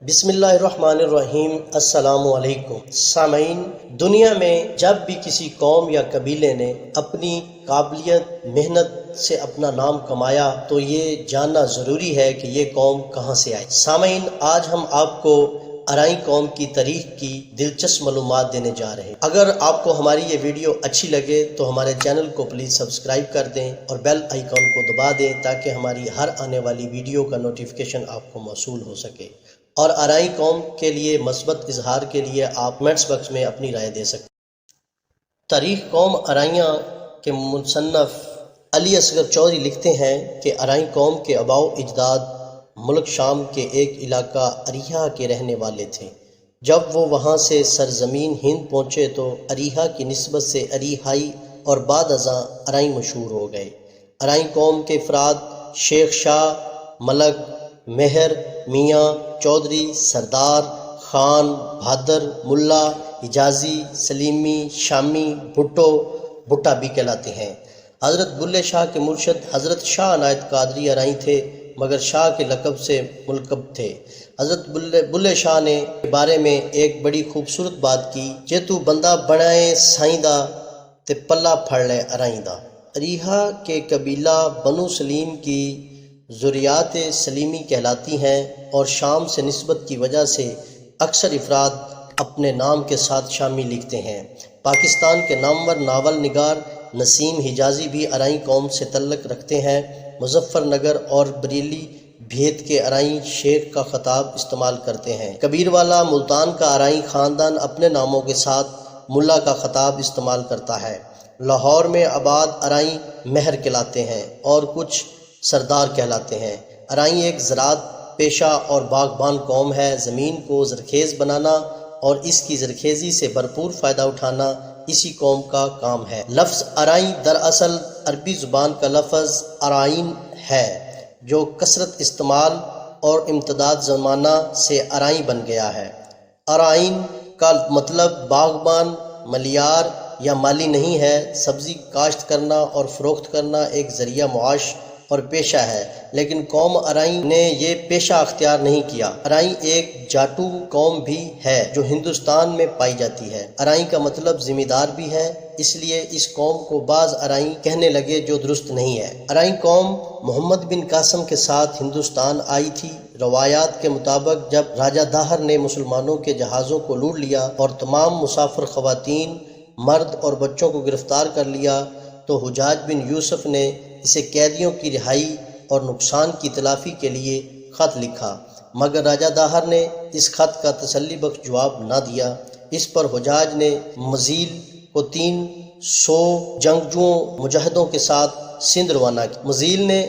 بسم اللہ الرحمن الرحیم۔ السلام علیکم سامعین، دنیا میں جب بھی کسی قوم یا قبیلے نے اپنی قابلیت محنت سے اپنا نام کمایا تو یہ جاننا ضروری ہے کہ یہ قوم کہاں سے آئی۔ سامعین، آج ہم آپ کو ارائی قوم کی تاریخ کی دلچسپ معلومات دینے جا رہے ہیں۔ اگر آپ کو ہماری یہ ویڈیو اچھی لگے تو ہمارے چینل کو پلیز سبسکرائب کر دیں اور بیل آئیکن کو دبا دیں تاکہ ہماری ہر آنے والی ویڈیو کا نوٹیفیکیشن آپ کو موصول ہو سکے، اور ارائی قوم کے لیے مثبت اظہار کے لیے آپ کمنٹس باکس میں اپنی رائے دے سکتے ہیں۔ تاریخ قوم ارائیاں کے مصنف علی اصغر چودھری لکھتے ہیں کہ ارائی قوم کے آباء و اجداد ملک شام کے ایک علاقہ اریحا کے رہنے والے تھے۔ جب وہ وہاں سے سرزمین ہند پہنچے تو اریحا کی نسبت سے اریحائی اور بعد ازاں ارائی مشہور ہو گئے۔ ارائی قوم کے افراد شیخ شاہ، ملک، مہر، میاں، چودھری، سردار، خان، بہادر، ملا، حجازی، سلیمی، شامی، بھٹا بھی کہلاتے ہیں۔ حضرت بلے شاہ کے مرشد حضرت شاہ عنایت قادری ارائی تھے، مگر شاہ کے لقب سے ملقب تھے۔ حضرت بلے شاہ نے کے بارے میں ایک بڑی خوبصورت بات کی، جے تو بندہ بنائے سائیں دا تے پلہ پھڑ لے ارائی دا۔ اریحا کے قبیلہ بنو سلیم کی ذریات سلیمی کہلاتی ہیں اور شام سے نسبت کی وجہ سے اکثر افراد اپنے نام کے ساتھ شامی لکھتے ہیں۔ پاکستان کے نامور ناول نگار نسیم حجازی بھی ارائی قوم سے تعلق رکھتے ہیں۔ مظفر نگر اور بریلی بھیت کے ارائی شیخ کا خطاب استعمال کرتے ہیں۔ کبیر والا ملتان کا ارائی خاندان اپنے ناموں کے ساتھ ملا کا خطاب استعمال کرتا ہے۔ لاہور میں آباد ارائی مہر کہلاتے ہیں اور کچھ سردار کہلاتے ہیں۔ ارائی ایک زراعت پیشہ اور باغبان قوم ہے۔ زمین کو زرخیز بنانا اور اس کی زرخیزی سے بھرپور فائدہ اٹھانا اسی قوم کا کام ہے۔ لفظ ارائی دراصل عربی زبان کا لفظ ارائین ہے جو کثرت استعمال اور امتداد زمانہ سے ارائی بن گیا ہے۔ ارائین کا مطلب باغبان، ملیار یا مالی نہیں ہے۔ سبزی کاشت کرنا اور فروخت کرنا ایک ذریعہ معاش اور پیشہ ہے، لیکن قوم ارائی نے یہ پیشہ اختیار نہیں کیا۔ ارائی ایک جاٹو قوم بھی ہے جو ہندوستان میں پائی جاتی ہے۔ ارائی کا مطلب ذمہ دار بھی ہے، اس لیے اس قوم کو بعض ارائی کہنے لگے جو درست نہیں ہے۔ ارائی قوم محمد بن قاسم کے ساتھ ہندوستان آئی تھی۔ روایات کے مطابق جب راجہ داہر نے مسلمانوں کے جہازوں کو لوٹ لیا اور تمام مسافر خواتین، مرد اور بچوں کو گرفتار کر لیا تو حجاج بن یوسف نے اسے قیدیوں کی رہائی اور نقصان کی تلافی کے لیے خط لکھا، مگر راجہ داہر نے اس خط کا تسلی بخش جواب نہ دیا۔ اس پر حجاج نے مزیل کو 300 جنگجوؤں مجاہدوں کے ساتھ سندھ روانہ کیا۔ مزیل نے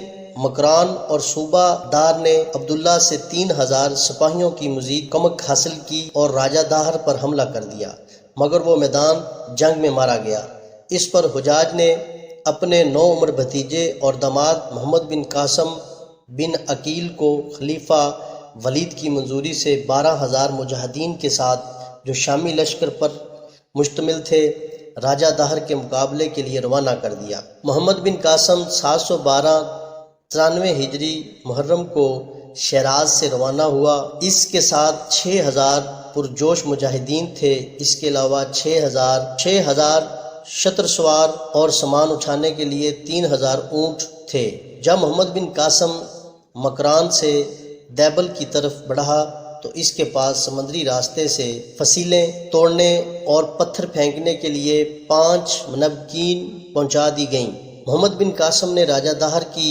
مکران اور صوبہ دار نے عبداللہ سے 3000 سپاہیوں کی مزید کمک حاصل کی اور راجہ داہر پر حملہ کر دیا، مگر وہ میدان جنگ میں مارا گیا۔ اس پر حجاج نے اپنے 9 عمر بھتیجے اور داماد محمد بن قاسم بن عقیل کو خلیفہ ولید کی منظوری سے 12000 مجاہدین کے ساتھ جو شامی لشکر پر مشتمل تھے راجہ داہر کے مقابلے کے لیے روانہ کر دیا۔ محمد بن قاسم 712 ہجری محرم کو شیراز سے روانہ ہوا۔ اس کے ساتھ 6000 پرجوش مجاہدین تھے۔ اس کے علاوہ 6000 شتر سوار اور سامان اٹھانے کے لیے 3000 اونٹ تھے۔ جب محمد بن قاسم مکران سے دیبل کی طرف بڑھا تو اس کے پاس سمندری راستے سے فصیلیں توڑنے اور پتھر پھینکنے کے لیے 5 منبکین پہنچا دی گئیں۔ محمد بن قاسم نے راجہ داہر کی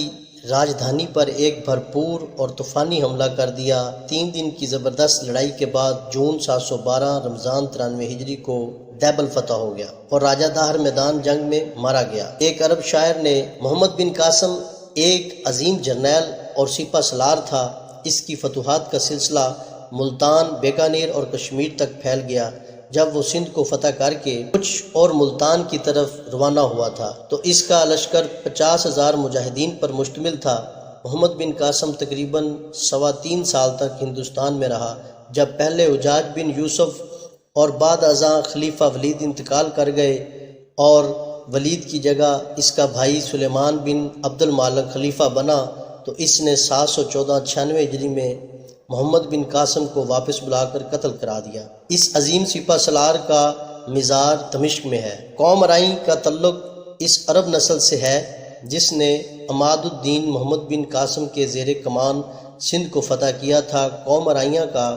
راجدھانی پر ایک بھرپور اور طوفانی حملہ کر دیا۔ 3 دن کی زبردست لڑائی کے بعد جون 712 رمضان 93 ہجری کو دیبل فتح ہو گیا اور راجہ داہر میدان جنگ میں مارا گیا۔ ایک عرب شاعر نے محمد بن قاسم ایک عظیم جرنیل اور سپہ سالار تھا۔ اس کی فتوحات کا سلسلہ ملتان، بیکانیر اور کشمیر تک پھیل گیا۔ جب وہ سندھ کو فتح کر کے کچھ اور ملتان کی طرف روانہ ہوا تھا تو اس کا لشکر 50,000 مجاہدین پر مشتمل تھا۔ محمد بن قاسم تقریباً 3.25 سال تک ہندوستان میں رہا۔ جب پہلے حجاج بن یوسف اور بعد ازاں خلیفہ ولید انتقال کر گئے اور ولید کی جگہ اس کا بھائی سلیمان بن عبد المالک خلیفہ بنا تو اس نے 714 96 ہجری میں محمد بن قاسم کو واپس بلا کر قتل کرا دیا۔ اس عظیم سپہ سالار کا مزار دمشق میں ہے۔ قوم ارائیں کا تعلق اس عرب نسل سے ہے جس نے عماد الدین محمد بن قاسم کے زیر کمان سندھ کو فتح کیا تھا۔ قوم ارائیاں کا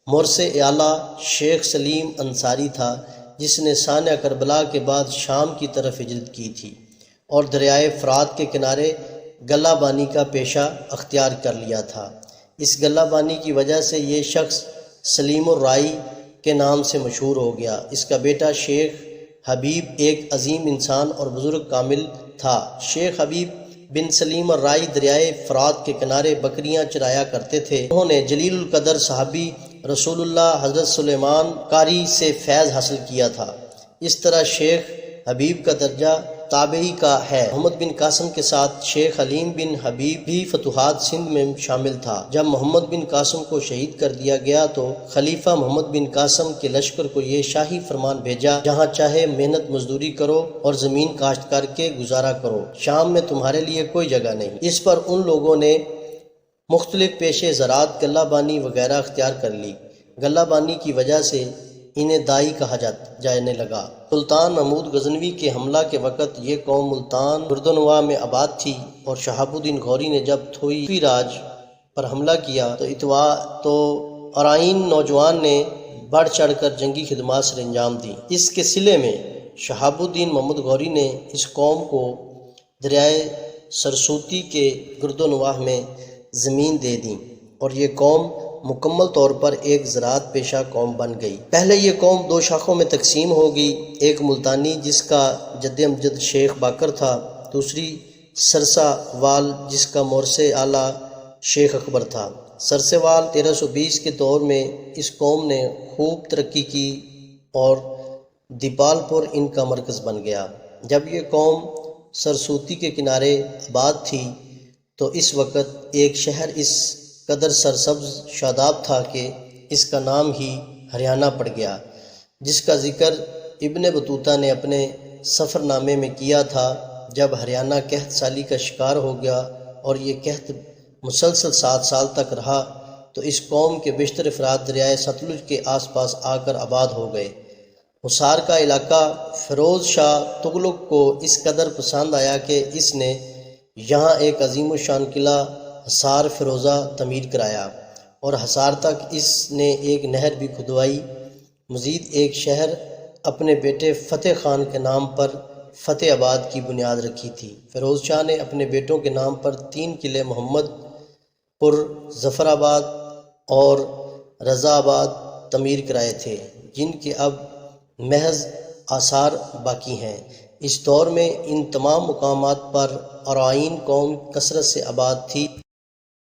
مرث اعلیٰ شیخ سلیم انصاری تھا جس نے سانحہ کربلا کے بعد شام کی طرف ہجرت کی تھی اور دریائے فرات کے کنارے گلہ بانی کا پیشہ اختیار کر لیا تھا۔ اس گلہ بانی کی وجہ سے یہ شخص سلیم الرائی کے نام سے مشہور ہو گیا۔ اس کا بیٹا شیخ حبیب ایک عظیم انسان اور بزرگ کامل تھا۔ شیخ حبیب بن سلیم الرائی دریائے فرات کے کنارے بکریاں چرایا کرتے تھے۔ انہوں نے جلیل القدر صحابی رسول اللہ حضرت سلیمان قاری سے فیض حاصل کیا تھا۔ اس طرح شیخ حبیب کا درجہ تابعی کا ہے۔ محمد بن قاسم کے ساتھ شیخ حلیم بن حبیب بھی فتوحات سندھ میں شامل تھا۔ جب محمد بن قاسم کو شہید کر دیا گیا تو خلیفہ محمد بن قاسم کے لشکر کو یہ شاہی فرمان بھیجا، جہاں چاہے محنت مزدوری کرو اور زمین کاشت کر کے گزارا کرو، شام میں تمہارے لیے کوئی جگہ نہیں۔ اس پر ان لوگوں نے مختلف پیشے زراعت، گلہ بانی وغیرہ اختیار کر لی۔ گلہ بانی کی وجہ سے انہیں دائی کہا جانے لگا۔ سلطان محمود غزنوی کے حملہ کے وقت یہ قوم ملتان گردنواں میں آباد تھی اور شہاب الدین غوری نے جب تھوئی راج پر حملہ کیا تو ارائین نوجوان نے بڑھ چڑھ کر جنگی خدمات سر انجام دی۔ اس کے صلے میں شہاب الدین محمد غوری نے اس قوم کو دریائے سرسوتی کے گردنواں میں زمین دے دی اور یہ قوم مکمل طور پر ایک زراعت پیشہ قوم بن گئی۔ پہلے یہ قوم دو شاخوں میں تقسیم ہو گئی، ایک ملتانی جس کا جد امجد شیخ باقر تھا، دوسری سرسہ وال جس کا مرث اعلیٰ شیخ اکبر تھا۔ سرسہ وال 1320 کے دور میں اس قوم نے خوب ترقی کی اور دیپال پور ان کا مرکز بن گیا۔ جب یہ قوم سرسوتی کے کنارے آباد تھی تو اس وقت ایک شہر اس قدر سرسبز شاداب تھا کہ اس کا نام ہی ہریانہ پڑ گیا، جس کا ذکر ابن بطوطہ نے اپنے سفر نامے میں کیا تھا۔ جب ہریانہ قحط سالی کا شکار ہو گیا اور یہ قحط مسلسل 7 سال تک رہا تو اس قوم کے بیشتر افراد دریائے ستلج کے آس پاس آ کر آباد ہو گئے۔ حصار کا علاقہ فیروز شاہ تغلق کو اس قدر پسند آیا کہ اس نے یہاں ایک عظیم الشان قلعہ حصار فیروزہ تعمیر کرایا اور حصار تک اس نے ایک نہر بھی کھدوائی۔ مزید ایک شہر اپنے بیٹے فتح خان کے نام پر فتح آباد کی بنیاد رکھی تھی۔ فیروز شاہ نے اپنے بیٹوں کے نام پر 3 قلعے محمد پور، ظفر آباد اور رضا آباد تعمیر کرائے تھے، جن کے اب محض آثار باقی ہیں۔ اس دور میں ان تمام مقامات پر ارائین قوم کثرت سے آباد تھی۔